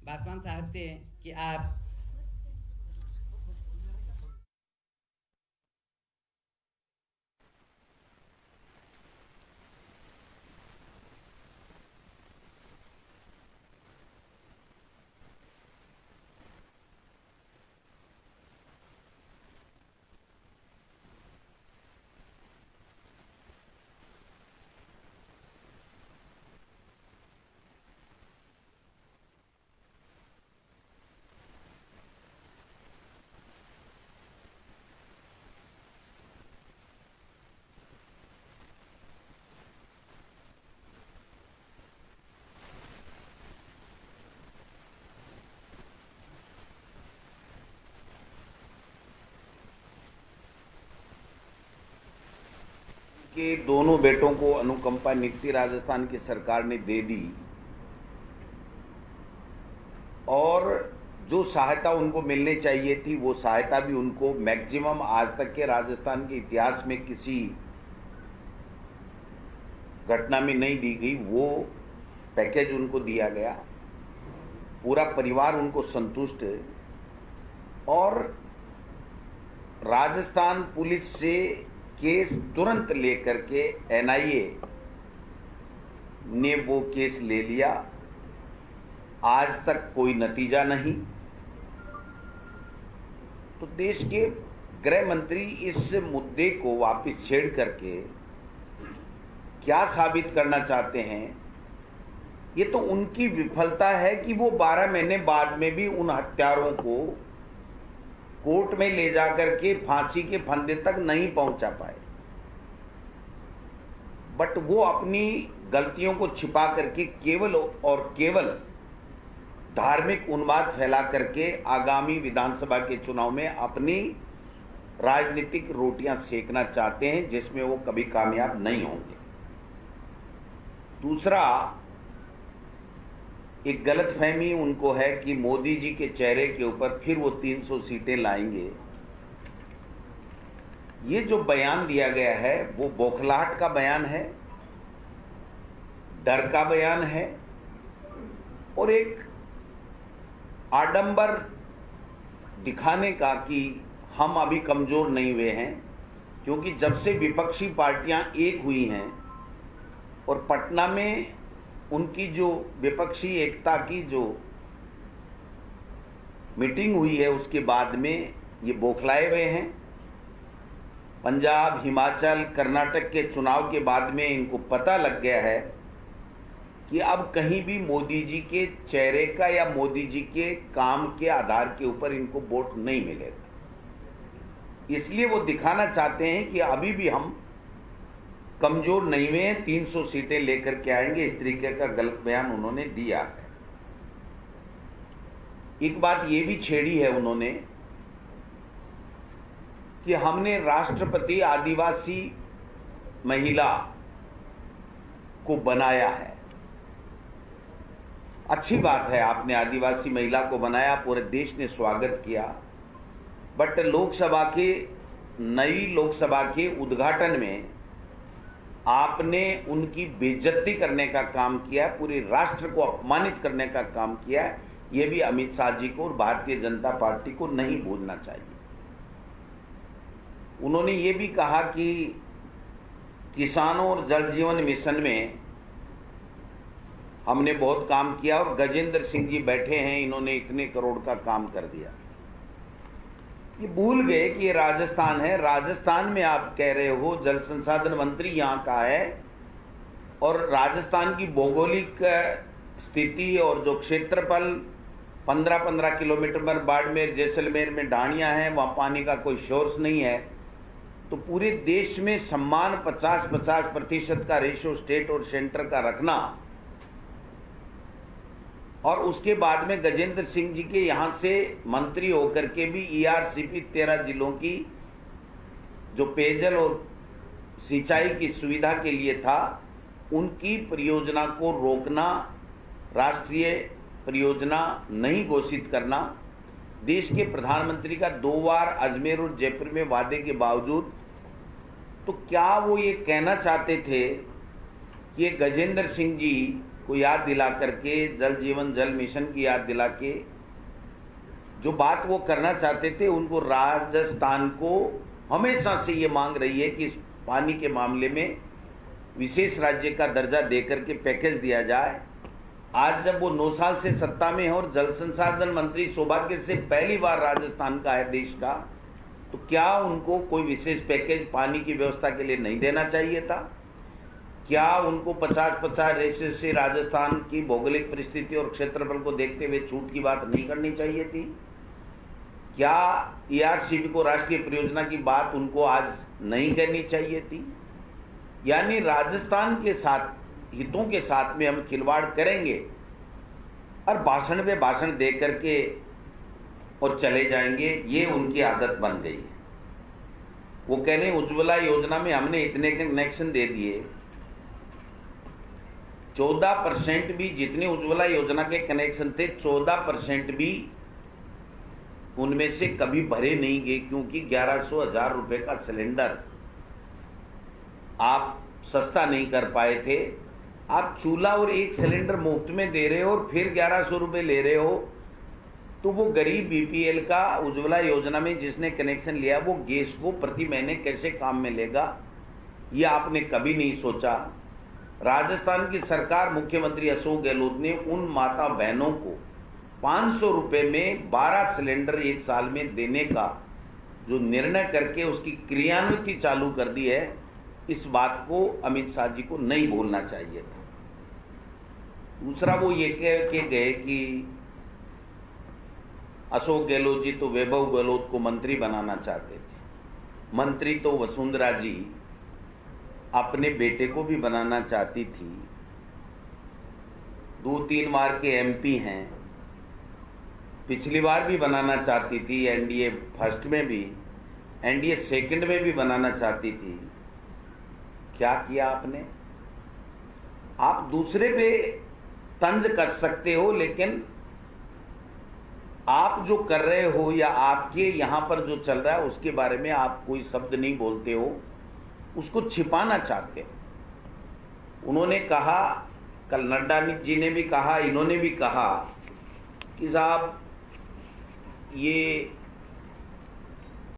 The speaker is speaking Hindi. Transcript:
पासवान साहब से कि आप के दोनों बेटों को अनुकंपा नियुक्ति राजस्थान की सरकार ने दे दी और जो सहायता उनको मिलनी चाहिए थी वो सहायता भी उनको मैक्सिमम आज तक के राजस्थान के इतिहास में किसी घटना में नहीं दी गई, वो पैकेज उनको दिया गया। पूरा परिवार उनको संतुष्ट है और राजस्थान पुलिस से केस तुरंत लेकर के एनआईए ने वो केस ले लिया। आज तक कोई नतीजा नहीं। तो देश के गृह मंत्री इस मुद्दे को वापस छेड़ करके क्या साबित करना चाहते हैं? ये तो उनकी विफलता है कि वो 12 महीने बाद में भी उन हत्यारों को कोर्ट में ले जाकर के फांसी के फंदे तक नहीं पहुंचा पाए। बट वो अपनी गलतियों को छिपा करके केवल और केवल धार्मिक उन्माद फैला करके आगामी विधानसभा के चुनाव में अपनी राजनीतिक रोटियां सेकना चाहते हैं, जिसमें वो कभी कामयाब नहीं होंगे। दूसरा, एक गलतफहमी उनको है कि मोदी जी के चेहरे के ऊपर फिर वो 300 सीटें लाएंगे। ये जो बयान दिया गया है वो बौखलाहट का बयान है, डर का बयान है और एक आडंबर दिखाने का कि हम अभी कमजोर नहीं हुए हैं। क्योंकि जब से विपक्षी पार्टियां एक हुई हैं और पटना में उनकी जो विपक्षी एकता की जो मीटिंग हुई है उसके बाद में ये बौखलाए हुए हैं। पंजाब, हिमाचल, कर्नाटक के चुनाव के बाद में इनको पता लग गया है कि अब कहीं भी मोदी जी के चेहरे का या मोदी जी के काम के आधार के ऊपर इनको वोट नहीं मिलेगा। इसलिए वो दिखाना चाहते हैं कि अभी भी हम कमजोर नहीं हुए हैं, 300 सीटें लेकर के आएंगे। इस तरीके का गलत बयान उन्होंने दिया है। एक बात ये भी छेड़ी है उन्होंने कि हमने राष्ट्रपति आदिवासी महिला को बनाया है। अच्छी बात है, आपने आदिवासी महिला को बनाया, पूरे देश ने स्वागत किया। बट नई लोकसभा के उद्घाटन में आपने उनकी बेइज्जती करने का काम किया, पूरे राष्ट्र को अपमानित करने का काम किया। यह भी अमित शाह जी को और भारतीय जनता पार्टी को नहीं भूलना चाहिए। उन्होंने ये भी कहा कि किसानों और जल जीवन मिशन में हमने बहुत काम किया और गजेंद्र सिंह जी बैठे हैं, इन्होंने इतने करोड़ का काम कर दिया। ये भूल गए कि ये राजस्थान है। राजस्थान में आप कह रहे हो जल संसाधन मंत्री यहाँ का है और राजस्थान की भौगोलिक स्थिति और जो क्षेत्रफल 15-15 किलोमीटर पर बाड़मेर, जैसलमेर में ढाणियाँ हैं, वहाँ पानी का कोई सोर्स नहीं है। तो पूरे देश में समान 50-50% का रेशो स्टेट और सेंटर का रखना और उसके बाद में गजेंद्र सिंह जी के यहाँ से मंत्री होकर के भी ईआरसीपी 13 जिलों की जो पेयजल और सिंचाई की सुविधा के लिए था, उनकी परियोजना को रोकना, राष्ट्रीय परियोजना नहीं घोषित करना, देश के प्रधानमंत्री का 2 बार अजमेर और जयपुर में वादे के बावजूद। तो क्या वो ये कहना चाहते थे कि ये गजेंद्र सिंह जी को याद दिला करके, जल जीवन जल मिशन की याद दिला के जो बात वो करना चाहते थे, उनको राजस्थान को हमेशा से ये मांग रही है कि इस पानी के मामले में विशेष राज्य का दर्जा देकर के पैकेज दिया जाए। आज जब वो 9 साल से सत्ता में है और जल संसाधन मंत्री सौभाग्य से पहली बार राजस्थान का है देश का, तो क्या उनको कोई विशेष पैकेज पानी की व्यवस्था के लिए नहीं देना चाहिए था? क्या उनको 50-50 रेशे से राजस्थान की भौगोलिक परिस्थिति और क्षेत्रफल को देखते हुए छूट की बात नहीं करनी चाहिए थी? क्या ERCP को राष्ट्रीय परियोजना की बात उनको आज नहीं कहनी चाहिए थी? यानी राजस्थान के साथ, हितों के साथ में हम खिलवाड़ करेंगे और भाषण पे भाषण दे करके और चले जाएंगे, ये उनकी आदत बन गई है। वो कह रहे हैं उज्ज्वला योजना में हमने इतने कनेक्शन दे दिए, 14% भी, जितने उज्ज्वला योजना के कनेक्शन थे 14% भी उनमें से कभी भरे नहीं गए, क्योंकि 1100-1000 रुपए का सिलेंडर आप सस्ता नहीं कर पाए थे। आप चूल्हा और एक सिलेंडर मुफ्त में दे रहे हो और फिर 1100 रुपये ले रहे हो, तो वो गरीब BPL का उज्ज्वला योजना में जिसने कनेक्शन लिया वो गैस को प्रति महीने कैसे काम में लेगा, ये आपने कभी नहीं सोचा। राजस्थान की सरकार, मुख्यमंत्री अशोक गहलोत ने उन माता बहनों को 500 रुपये में 12 सिलेंडर एक साल में देने का जो निर्णय करके उसकी क्रियान्विति चालू कर दी है, इस बात को अमित शाह जी को नहीं भूलना चाहिए था। दूसरा, वो ये कह के गए कि अशोक गहलोत जी तो वैभव गहलोत को मंत्री बनाना चाहते थे। मंत्री तो वसुंधरा जी अपने बेटे को भी बनाना चाहती थी। 2-3 बार के MP हैं, पिछली बार भी बनाना चाहती थी, NDA फर्स्ट में भी, NDA सेकंड में भी बनाना चाहती थी। क्या किया आपने? आप दूसरे पे तंज कर सकते हो, लेकिन आप जो कर रहे हो या आपके यहाँ पर जो चल रहा है उसके बारे में आप कोई शब्द नहीं बोलते हो, उसको छिपाना चाहते हो। उन्होंने कहा, कल नड्डा जी ने भी कहा, इन्होंने भी कहा कि साहब ये